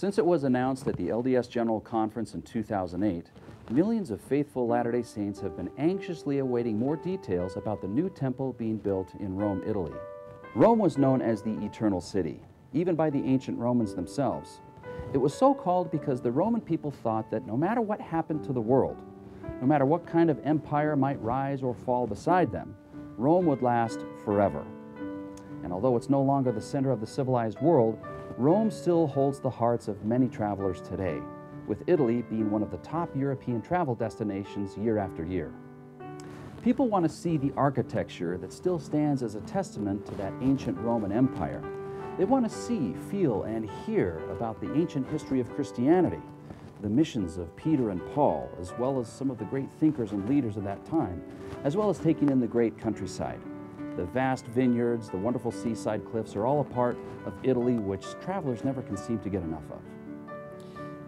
Since it was announced at the LDS General Conference in 2008, millions of faithful Latter-day Saints have been anxiously awaiting more details about the new temple being built in Rome, Italy. Rome was known as the Eternal City, even by the ancient Romans themselves. It was so called because the Roman people thought that no matter what happened to the world, no matter what kind of empire might rise or fall beside them, Rome would last forever. And although it's no longer the center of the civilized world, Rome still holds the hearts of many travelers today, with Italy being one of the top European travel destinations year after year. People want to see the architecture that still stands as a testament to that ancient Roman Empire. They want to see, feel, and hear about the ancient history of Christianity, the missions of Peter and Paul, as well as some of the great thinkers and leaders of that time, as well as taking in the great countryside. The vast vineyards, the wonderful seaside cliffs are all a part of Italy which travelers never can seem to get enough of.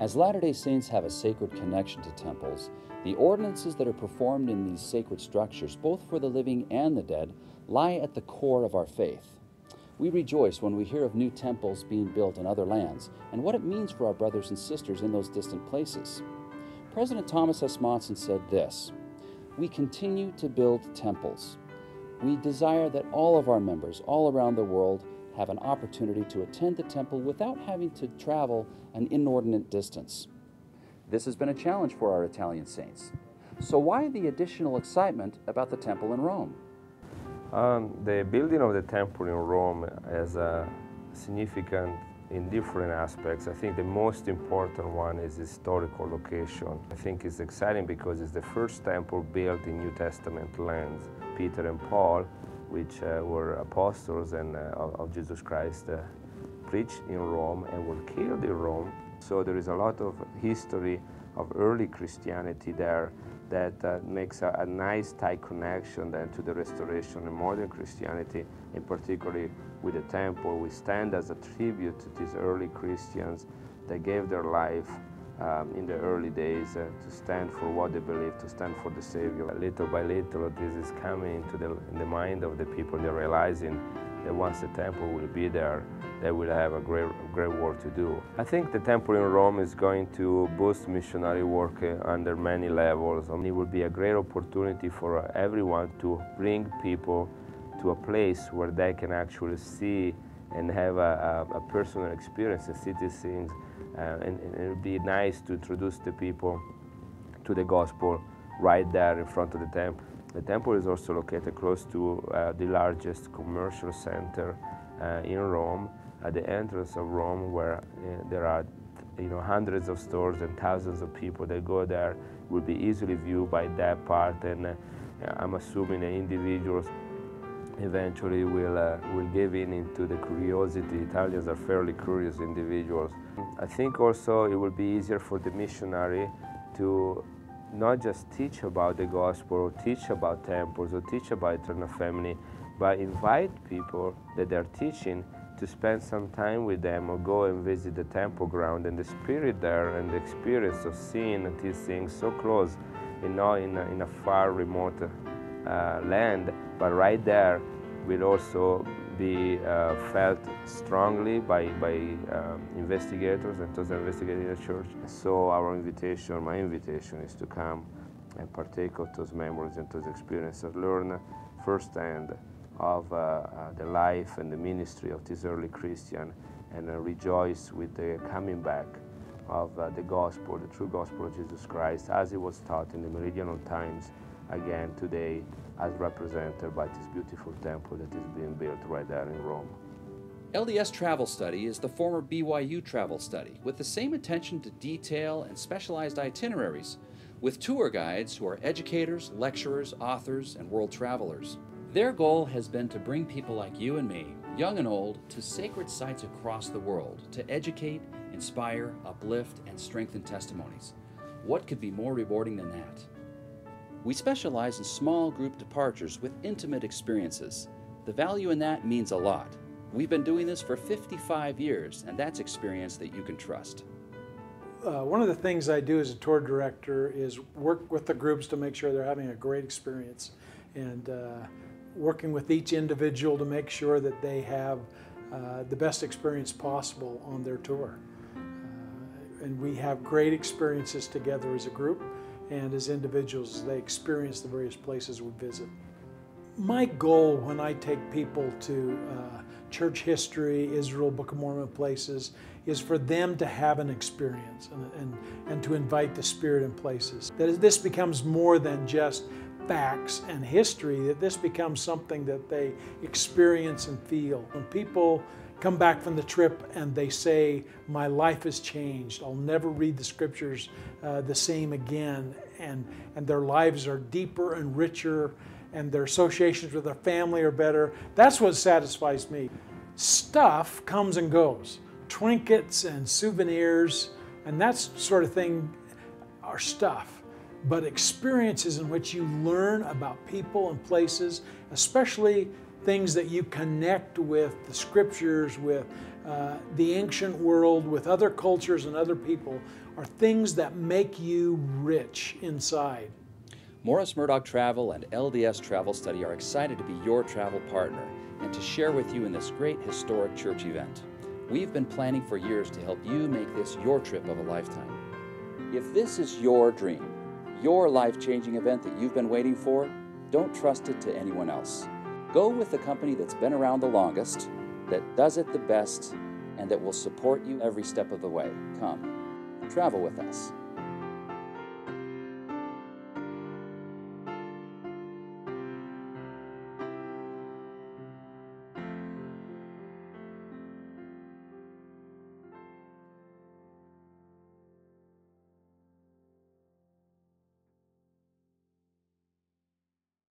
As Latter-day Saints have a sacred connection to temples, the ordinances that are performed in these sacred structures, both for the living and the dead, lie at the core of our faith. We rejoice when we hear of new temples being built in other lands and what it means for our brothers and sisters in those distant places. President Thomas S. Monson said this: "We continue to build temples. We desire that all of our members all around the world have an opportunity to attend the temple without having to travel an inordinate distance." This has been a challenge for our Italian saints. So why the additional excitement about the temple in Rome? The building of the temple in Rome is significant in different aspects. I think the most important one is historical location. I think it's exciting because it's the first temple built in New Testament lands. Peter and Paul, which were apostles of Jesus Christ, preached in Rome and were killed in Rome. So there is a lot of history of early Christianity there that makes a nice tight connection then to the restoration of modern Christianity, and particularly with the temple. We stand as a tribute to these early Christians that gave their life in the early days to stand for what they believed, to stand for the Savior. Little by little, this is coming into in the mind of the people. They're realizing that once the temple will be there, they will have a great work to do. I think the temple in Rome is going to boost missionary work under many levels. It will be a great opportunity for everyone to bring people to a place where they can actually see and have a personal experience and see these things. And it would be nice to introduce the people to the gospel right there in front of the temple. The temple is also located close to the largest commercial center in Rome, at the entrance of Rome, where there are hundreds of stores and thousands of people that go there. Will be easily viewed by that part, and I'm assuming the individuals eventually will give into the curiosity. Italians are fairly curious individuals. I think also it will be easier for the missionary to not just teach about the gospel or teach about temples or teach about eternal family, but invite people that they're teaching to spend some time with them or go and visit the temple ground, and the spirit there and the experience of seeing these things so close and not in a far remote land, but right there will also be felt strongly by investigators and those investigating the church. So our invitation, my invitation, is to come and partake of those memories and those experiences, learn firsthand of the life and the ministry of this early Christian, and rejoice with the coming back of the gospel, the true gospel of Jesus Christ, as it was taught in the meridional times, again today, as represented by this beautiful temple that is being built right there in Rome. LDS Travel Study is the former BYU Travel Study, with the same attention to detail and specialized itineraries, with tour guides who are educators, lecturers, authors, and world travelers. Their goal has been to bring people like you and me, young and old, to sacred sites across the world to educate, inspire, uplift, and strengthen testimonies. What could be more rewarding than that? We specialize in small group departures with intimate experiences. The value in that means a lot. We've been doing this for 55 years, and that's experience that you can trust. One of the things I do as a tour director is work with the groups to make sure they're having a great experience, and working with each individual to make sure that they have the best experience possible on their tour. and we have great experiences together as a group and as individuals as they experience the various places we visit. My goal when I take people to church history, Israel, Book of Mormon places, is for them to have an experience and to invite the Spirit in places. That this becomes more than just facts and history, that this becomes something that they experience and feel. When people come back from the trip and they say, my life has changed, I'll never read the scriptures the same again, and their lives are deeper and richer, and their associations with their family are better, that's what satisfies me. Stuff comes and goes. Trinkets and souvenirs and that sort of thing are stuff. But experiences in which you learn about people and places, especially things that you connect with the scriptures, with the ancient world, with other cultures and other people, are things that make you rich inside. Morris Murdoch Travel and LDS Travel Study are excited to be your travel partner and to share with you in this great historic church event. We've been planning for years to help you make this your trip of a lifetime. If this is your dream, your life-changing event that you've been waiting for, don't trust it to anyone else. Go with the company that's been around the longest, that does it the best, and that will support you every step of the way. Come, travel with us.